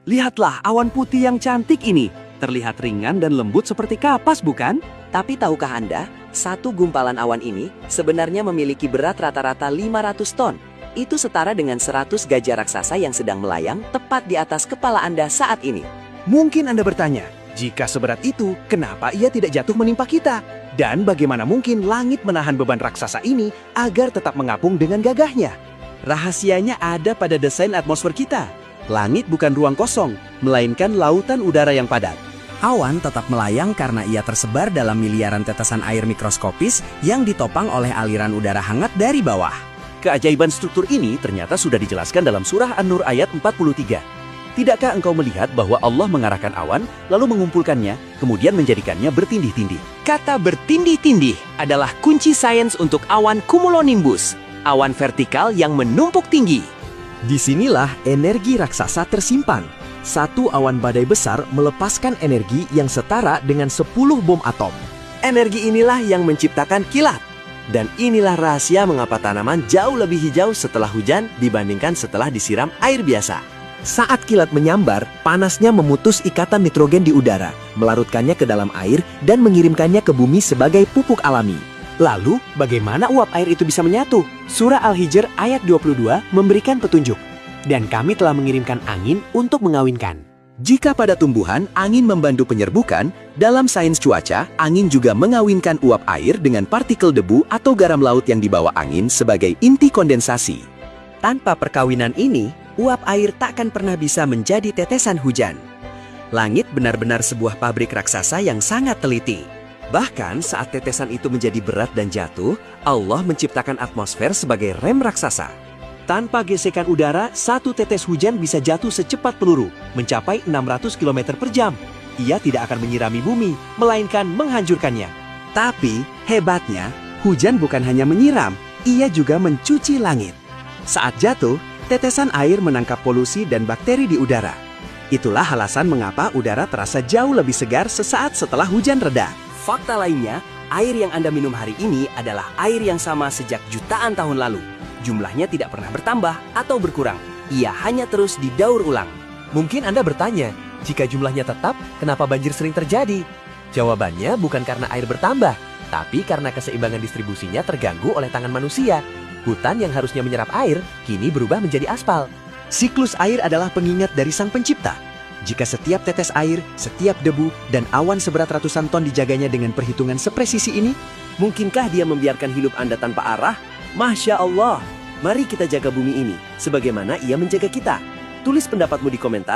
Lihatlah awan putih yang cantik ini. Terlihat ringan dan lembut seperti kapas, bukan? Tapi tahukah Anda, satu gumpalan awan ini sebenarnya memiliki berat rata-rata 500 ton. Itu setara dengan 100 gajah raksasa yang sedang melayang tepat di atas kepala Anda saat ini. Mungkin Anda bertanya, jika seberat itu, kenapa ia tidak jatuh menimpa kita? Dan bagaimana mungkin langit menahan beban raksasa ini agar tetap mengapung dengan gagahnya? Rahasianya ada pada desain atmosfer kita. Langit bukan ruang kosong, melainkan lautan udara yang padat. Awan tetap melayang karena ia tersebar dalam miliaran tetesan air mikroskopis yang ditopang oleh aliran udara hangat dari bawah. Keajaiban struktur ini ternyata sudah dijelaskan dalam surah An-Nur ayat 43. Tidakkah engkau melihat bahwa Allah mengarahkan awan, lalu mengumpulkannya, kemudian menjadikannya bertindih-tindih? Kata bertindih-tindih adalah kunci sains untuk awan cumulonimbus, awan vertikal yang menumpuk tinggi. Disinilah energi raksasa tersimpan. Satu awan badai besar melepaskan energi yang setara dengan 10 bom atom. Energi inilah yang menciptakan kilat. Dan inilah rahasia mengapa tanaman jauh lebih hijau setelah hujan dibandingkan setelah disiram air biasa. Saat kilat menyambar, panasnya memutus ikatan nitrogen di udara, melarutkannya ke dalam air dan mengirimkannya ke bumi sebagai pupuk alami. Lalu, bagaimana uap air itu bisa menyatu? Surah Al-Hijr ayat 22 memberikan petunjuk. Dan kami telah mengirimkan angin untuk mengawinkan. Jika pada tumbuhan angin membantu penyerbukan, dalam sains cuaca, angin juga mengawinkan uap air dengan partikel debu atau garam laut yang dibawa angin sebagai inti kondensasi. Tanpa perkawinan ini, uap air takkan pernah bisa menjadi tetesan hujan. Langit benar-benar sebuah pabrik raksasa yang sangat teliti. Bahkan saat tetesan itu menjadi berat dan jatuh, Allah menciptakan atmosfer sebagai rem raksasa. Tanpa gesekan udara, satu tetes hujan bisa jatuh secepat peluru, mencapai 600 km per jam. Ia tidak akan menyirami bumi, melainkan menghancurkannya. Tapi, hebatnya, hujan bukan hanya menyiram, ia juga mencuci langit. Saat jatuh, tetesan air menangkap polusi dan bakteri di udara. Itulah alasan mengapa udara terasa jauh lebih segar sesaat setelah hujan reda. Fakta lainnya, air yang Anda minum hari ini adalah air yang sama sejak jutaan tahun lalu. Jumlahnya tidak pernah bertambah atau berkurang. Ia hanya terus didaur ulang. Mungkin Anda bertanya, jika jumlahnya tetap, kenapa banjir sering terjadi? Jawabannya bukan karena air bertambah, tapi karena keseimbangan distribusinya terganggu oleh tangan manusia. Hutan yang harusnya menyerap air, kini berubah menjadi aspal. Siklus air adalah pengingat dari Sang Pencipta. Jika setiap tetes air, setiap debu, dan awan seberat ratusan ton dijaganya dengan perhitungan sepresisi ini, mungkinkah Dia membiarkan hidup Anda tanpa arah? Masya Allah! Mari kita jaga bumi ini, sebagaimana Ia menjaga kita. Tulis pendapatmu di komentar.